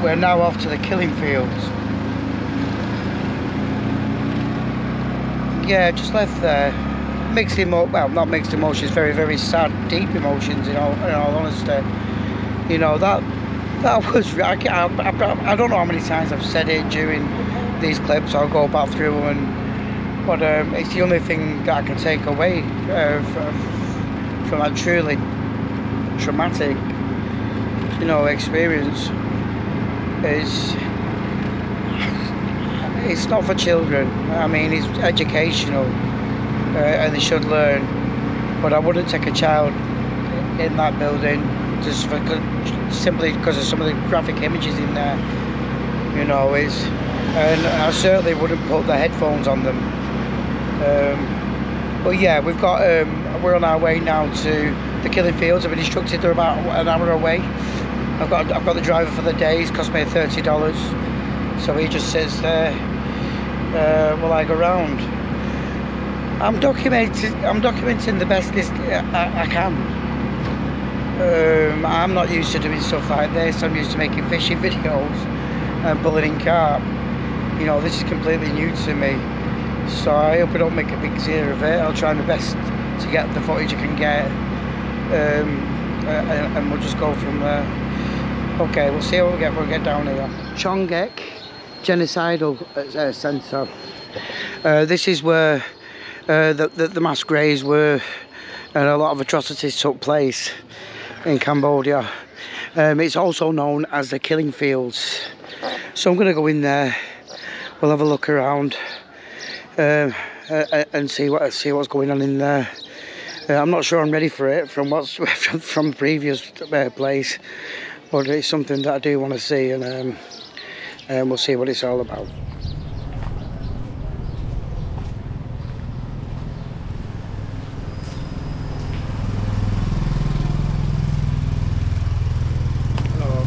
we're now off to the killing fields. Yeah, just left there. Mixed emotions, well, not mixed emotions, very, very sad, deep emotions, in all honesty. You know, that was, I don't know how many times I've said it during these clips. I'll go back through them, but it's the only thing that I can take away from that truly traumatic, you know, experience. It's not for children. I mean, it's educational, and they should learn. But I wouldn't take a child in that building just simply because of some of the graphic images in there. You know, and I certainly wouldn't put the headphones on them. But yeah, we're on our way now to the killing fields. I've been instructed they're about an hour away. I've got the driver for the day. It's cost me $30. So he just sits there while I go around. I'm documenting the best I can. I'm not used to doing stuff like this. I'm used to making fishing videos and pulling in carp. You know, this is completely new to me. So I hope I don't make a big deal of it. I'll try my best to get the footage I can get, and we'll just go from there. Okay, we'll see how we'll get down here. Chongek Genocidal Centre. This is where the mass graves were, and a lot of atrocities took place in Cambodia. It's also known as the killing fields. So I'm going to go in there. We'll have a look around and see what's going on in there. I'm not sure I'm ready for it from from the previous place, but it's something that I do want to see, and we'll see what it's all about.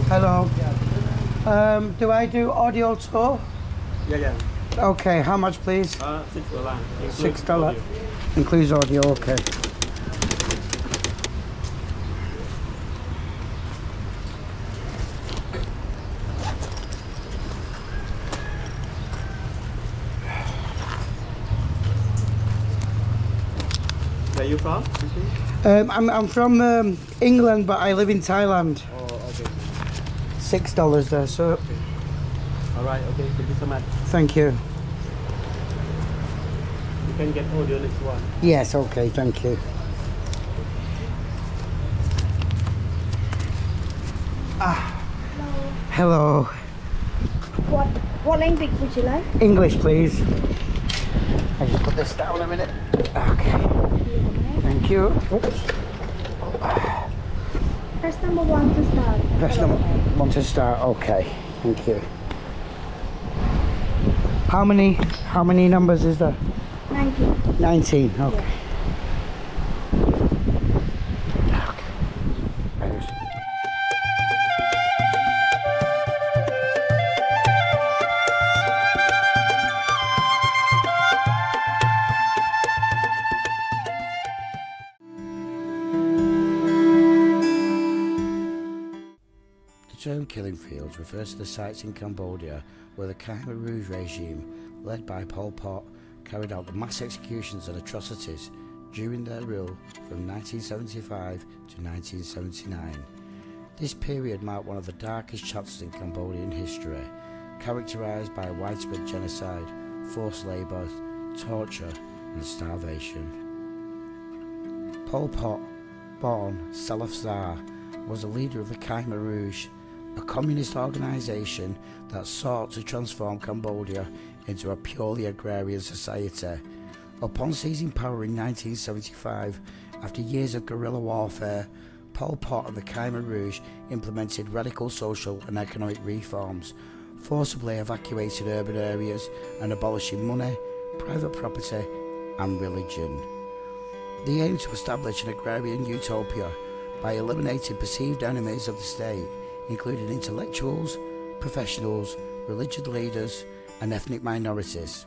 Hello. Do I do audio tour? Yeah. Okay, how much please? $6. $6. Includes audio, okay. Where are you from? I'm from England, but I live in Thailand. Oh, okay. $6 there, sir. Okay. All right, okay, thank you so much. Thank you. You can get audio next one. Yes, okay, thank you. Hello. What language would you like? English, please. I just put this down a minute. Okay. Thank you. Oops. Press number 1 to start. Press number 1 to start. Okay. Thank you. How many numbers is there? 19. 19. Okay. Yeah. The term killing fields refers to the sites in Cambodia where the Khmer Rouge regime, led by Pol Pot, carried out the mass executions and atrocities during their rule from 1975 to 1979. This period marked one of the darkest chapters in Cambodian history, characterised by widespread genocide, forced labour, torture and starvation. Pol Pot, born Salaf Zar, was a leader of the Khmer Rouge, a communist organisation that sought to transform Cambodia into a purely agrarian society. Upon seizing power in 1975, after years of guerrilla warfare, Pol Pot and the Khmer Rouge implemented radical social and economic reforms, forcibly evacuated urban areas and abolishing money, private property and religion. They aimed to establish an agrarian utopia by eliminating perceived enemies of the state, including intellectuals, professionals, religious leaders and ethnic minorities.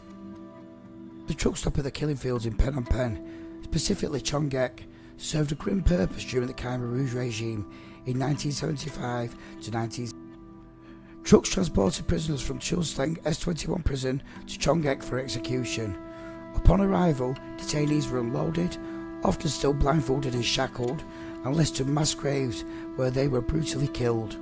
The truck stop at the killing fields in Phnom Penh, specifically Chongek, served a grim purpose during the Khmer Rouge regime in 1975 to 19... Trucks transported prisoners from Chulsteng S21 prison to Chongek for execution. Upon arrival, detainees were unloaded, often still blindfolded and shackled, and led to mass graves where they were brutally killed.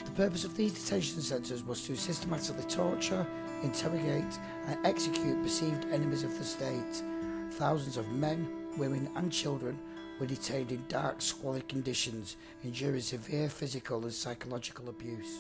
The purpose of these detention centres was to systematically torture, interrogate and execute perceived enemies of the state. Thousands of men, women and children were detained in dark, squalid conditions, enduring severe physical and psychological abuse.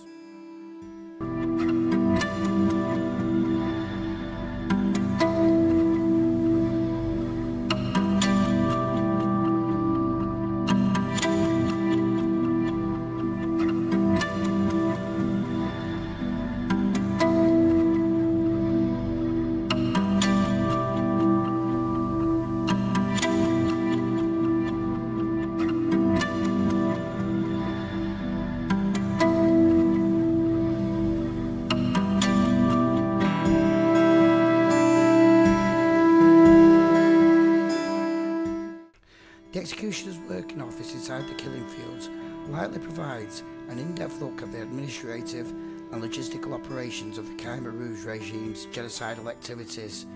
The executioner's working office inside the killing fields likely provides an in-depth look at the administrative and logistical operations of the Khmer Rouge regime's genocidal activities.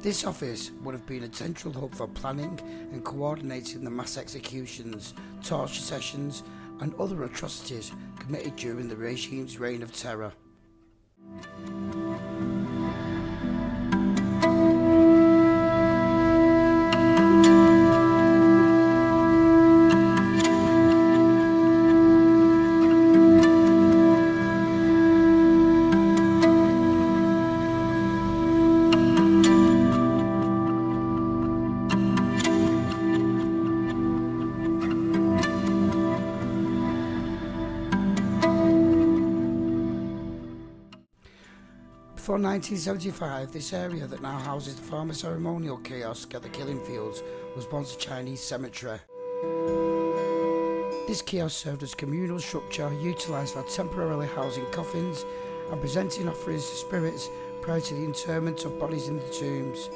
This office would have been a central hub for planning and coordinating the mass executions, torture sessions and other atrocities committed during the regime's reign of terror. Before 1975, this area that now houses the former ceremonial kiosk at the killing fields was once a Chinese cemetery. This kiosk served as a communal structure utilised for temporarily housing coffins and presenting offerings to spirits prior to the interment of bodies in the tombs.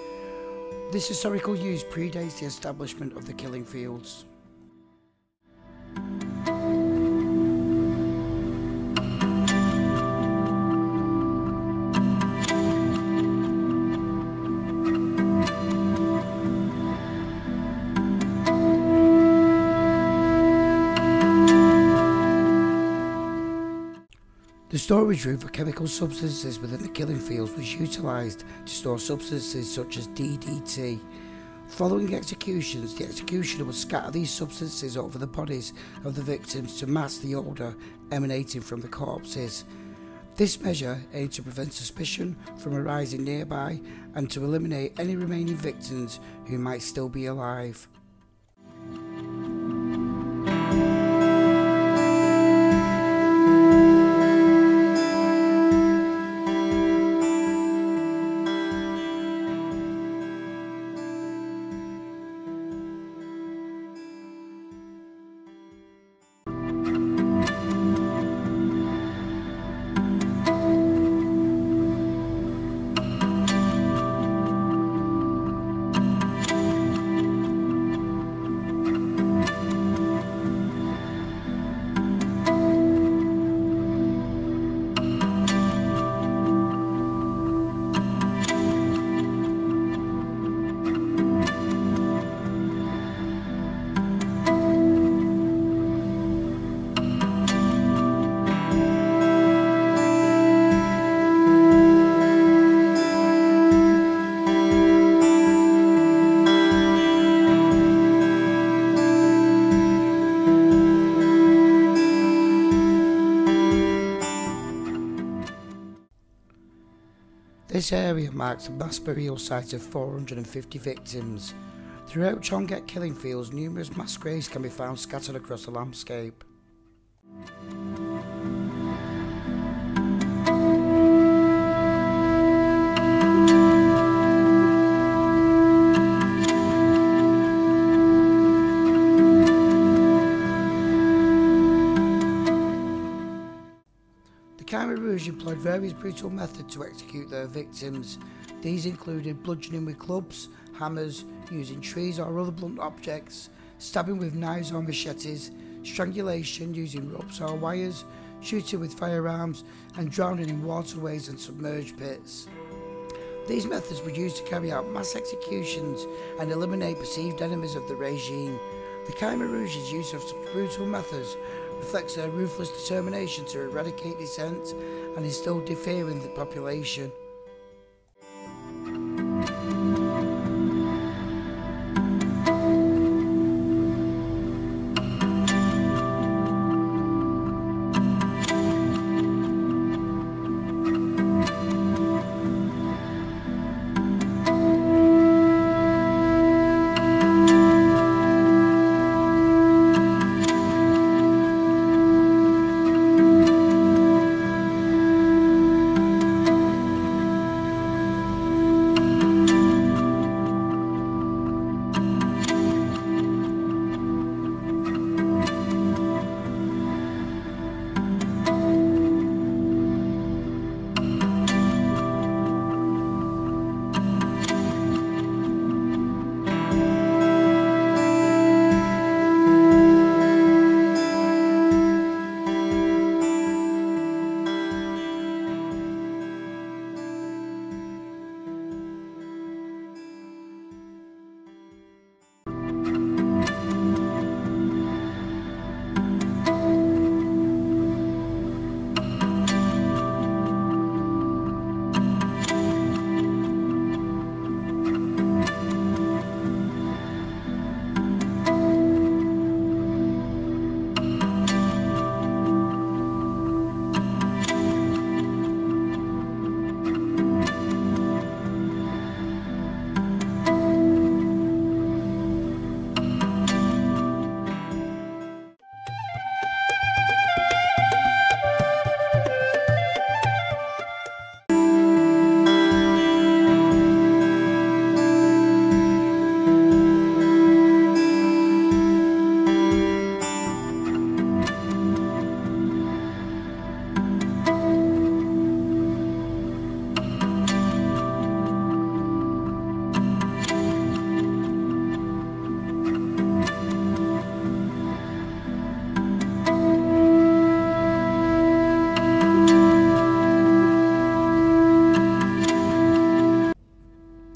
This historical use predates the establishment of the killing fields. The storage room for chemical substances within the killing fields was utilised to store substances such as DDT. Following executions, the executioner would scatter these substances over the bodies of the victims to mask the odour emanating from the corpses. This measure aimed to prevent suspicion from arising nearby and to eliminate any remaining victims who might still be alive. This area marks a mass burial site of 450 victims. Throughout Chongek killing fields, numerous mass graves can be found scattered across the landscape. Khmer Rouge employed various brutal methods to execute their victims. These included bludgeoning with clubs, hammers, using trees or other blunt objects, stabbing with knives or machetes, strangulation using ropes or wires, shooting with firearms, and drowning in waterways and submerged pits. These methods were used to carry out mass executions and eliminate perceived enemies of the regime. The Khmer Rouge's use of such brutal methods reflects their ruthless determination to eradicate dissent and instill fear in the population.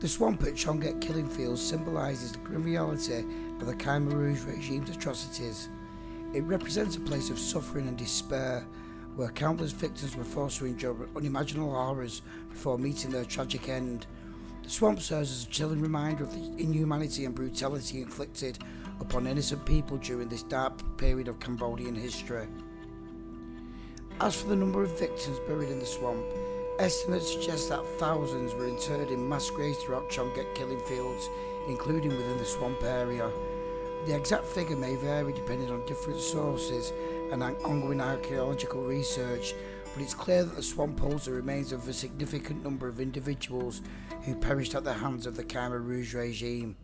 The swamp at Chonget Killing Fields symbolises the grim reality of the Khmer Rouge regime's atrocities. It represents a place of suffering and despair, where countless victims were forced to endure unimaginable horrors before meeting their tragic end. The swamp serves as a chilling reminder of the inhumanity and brutality inflicted upon innocent people during this dark period of Cambodian history. As for the number of victims buried in the swamp, estimates suggest that thousands were interred in mass graves throughout Chonget Killing Fields, including within the swamp area. The exact figure may vary depending on different sources and ongoing archaeological research, but it's clear that the swamp holds the remains of a significant number of individuals who perished at the hands of the Khmer Rouge regime.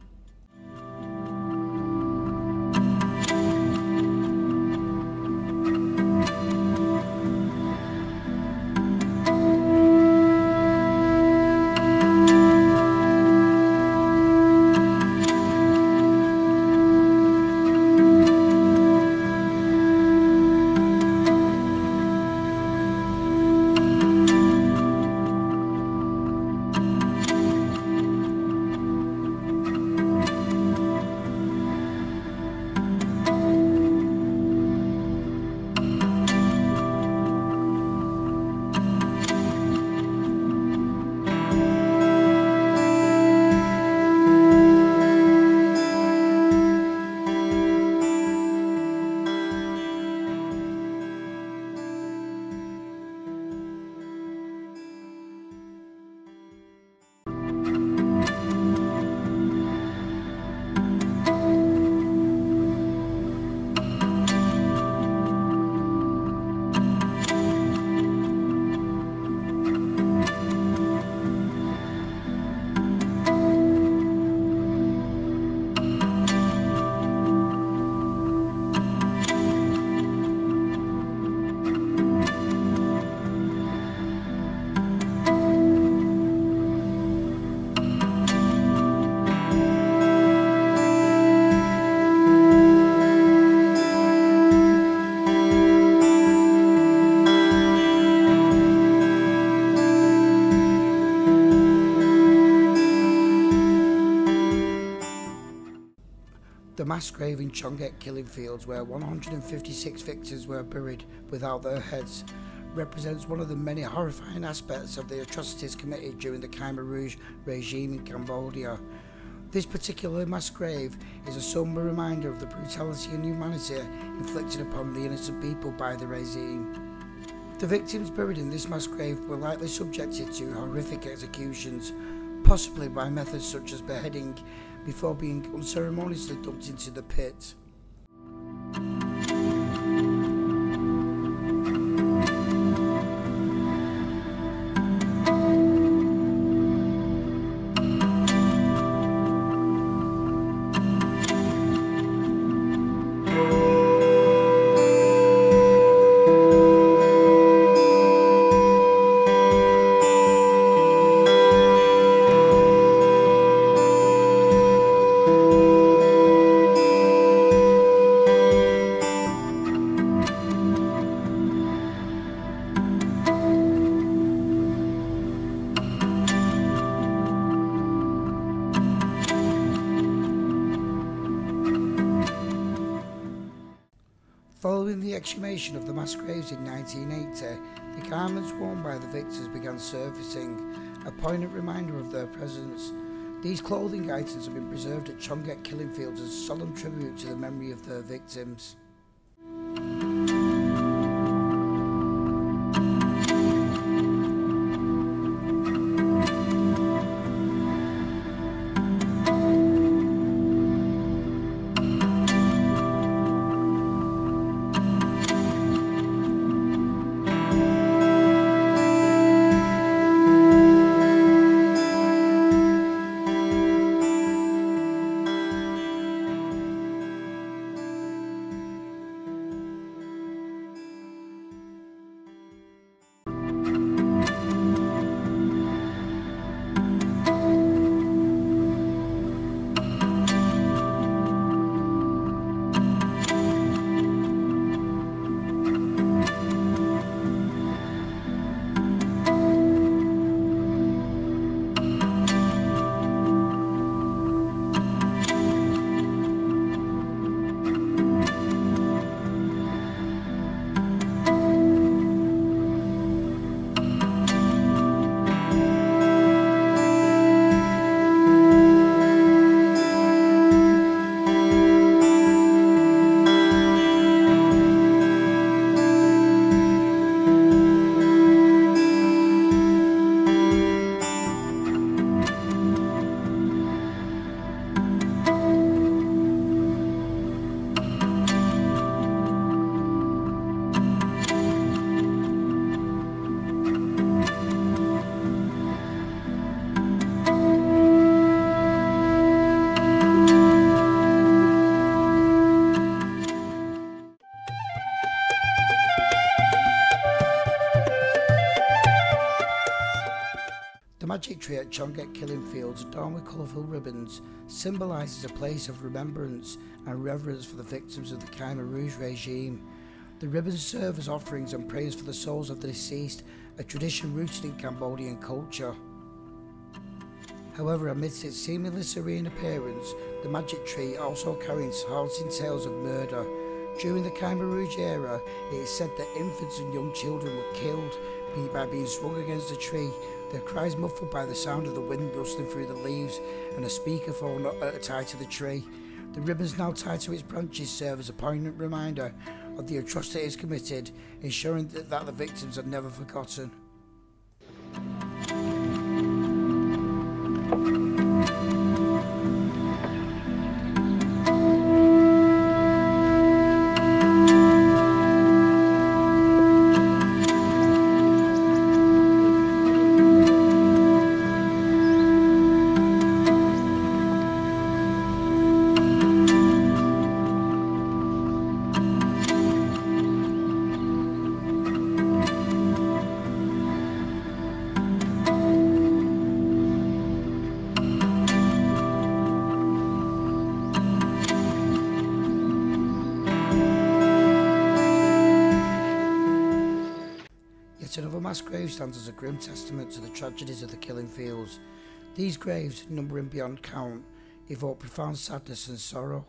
mass grave in Chonget killing fields, where 156 victims were buried without their heads, represents one of the many horrifying aspects of the atrocities committed during the Khmer Rouge regime in Cambodia. This particular mass grave is a somber reminder of the brutality and inhumanity inflicted upon the innocent people by the regime. The victims buried in this mass grave were likely subjected to horrific executions, possibly by methods such as beheading, before being unceremoniously dumped into the pit. Following the exhumation of the mass graves in 1980, the garments worn by the victims began surfacing, a poignant reminder of their presence. These clothing items have been preserved at Chonget killing fields as a solemn tribute to the memory of their victims. The magic tree at Chonget killing fields, adorned with colourful ribbons, symbolises a place of remembrance and reverence for the victims of the Khmer Rouge regime. The ribbons serve as offerings and prayers for the souls of the deceased, a tradition rooted in Cambodian culture. However, amidst its seemingly serene appearance, the magic tree also carries haunting tales of murder. During the Khmer Rouge era, it is said that infants and young children were killed by being swung against the tree, their cries muffled by the sound of the wind rustling through the leaves and a speakerphone tied to the tree. The ribbons now tied to its branches serve as a poignant reminder of the atrocities committed, ensuring that the victims are never forgotten. Another mass grave stands as a grim testament to the tragedies of the killing fields. These graves, numbering beyond count, evoke profound sadness and sorrow.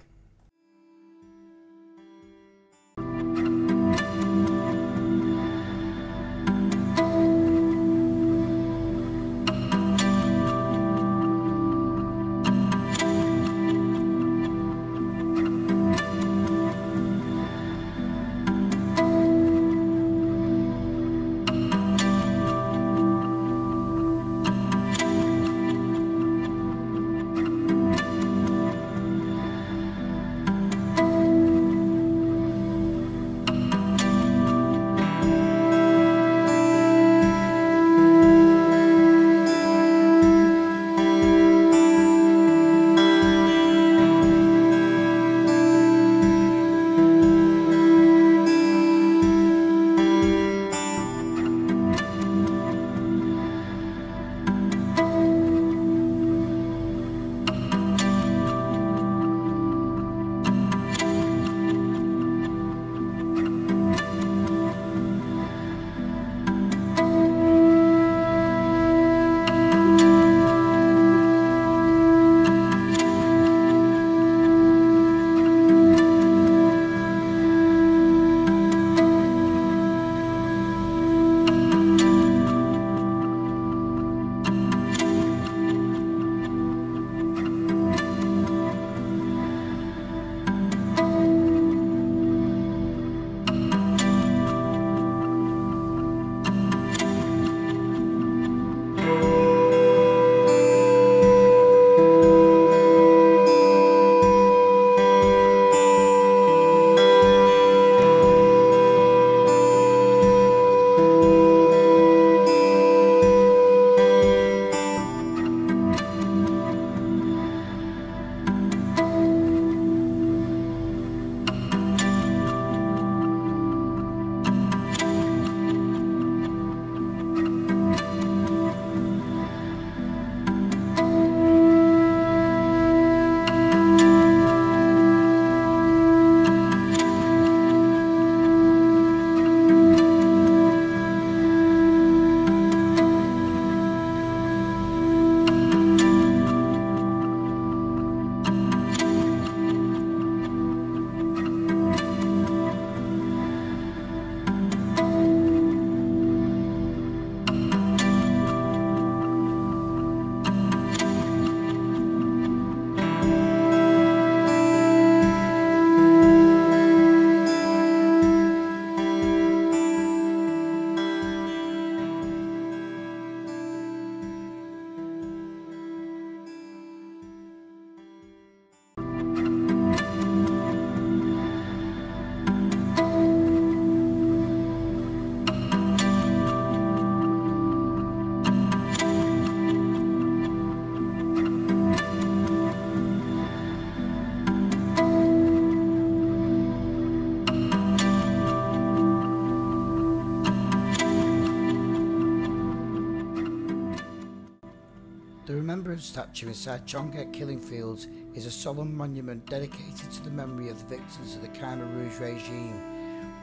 monument statue inside Chongek killing fields is a solemn monument dedicated to the memory of the victims of the Khmer Rouge regime.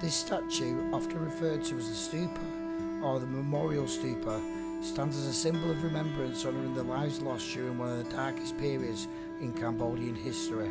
This statue, often referred to as the stupa or the memorial stupa, stands as a symbol of remembrance honouring the lives lost during one of the darkest periods in Cambodian history.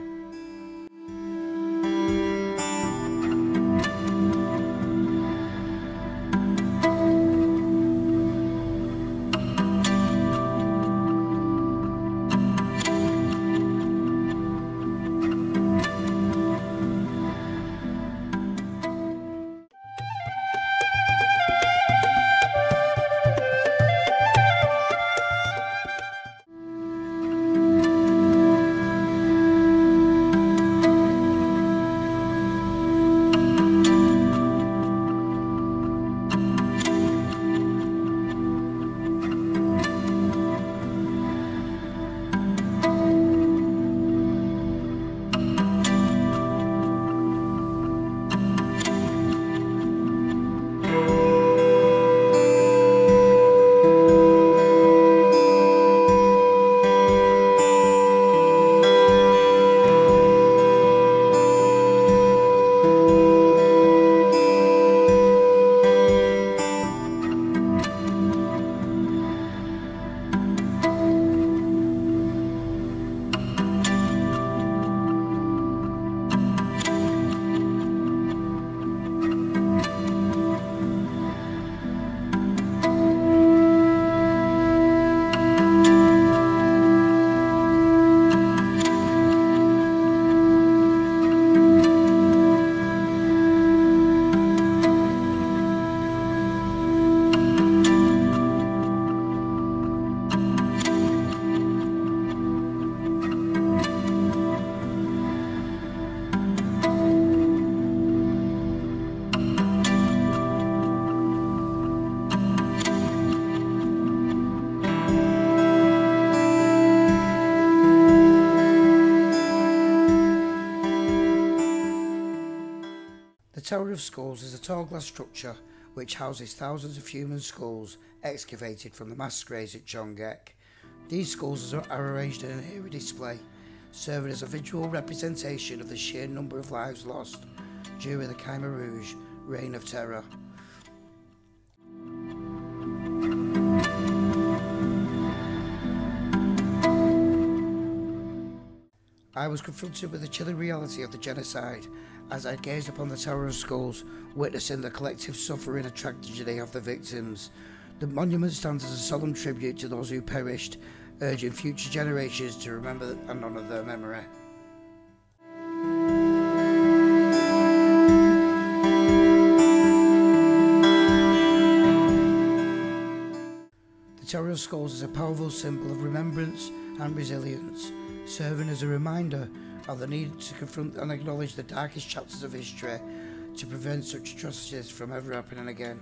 The Tower of Skulls is a tall glass structure which houses thousands of human skulls excavated from the mass graves at Chongek. These skulls are arranged in an eerie display, serving as a visual representation of the sheer number of lives lost during the Khmer Rouge reign of terror. I was confronted with the chilling reality of the genocide as I gazed upon the Tower of Skulls, witnessing the collective suffering and tragedy of the victims. The monument stands as a solemn tribute to those who perished, urging future generations to remember and honour their memory. The Tower of Skulls is a powerful symbol of remembrance and resilience, serving as a reminder of the need to confront and acknowledge the darkest chapters of history to prevent such atrocities from ever happening again.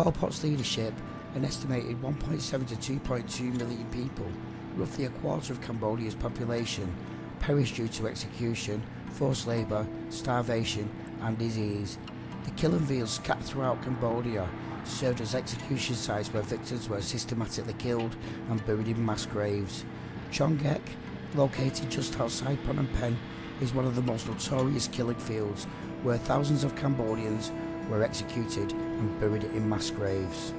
Pol Pot's leadership, an estimated 1.7 to 2.2 million people, roughly a quarter of Cambodia's population, perished due to execution, forced labour, starvation and disease. The killing fields scattered throughout Cambodia served as execution sites where victims were systematically killed and buried in mass graves. Chongek, located just outside Phnom Penh, is one of the most notorious killing fields where thousands of Cambodians were executed and buried in mass graves.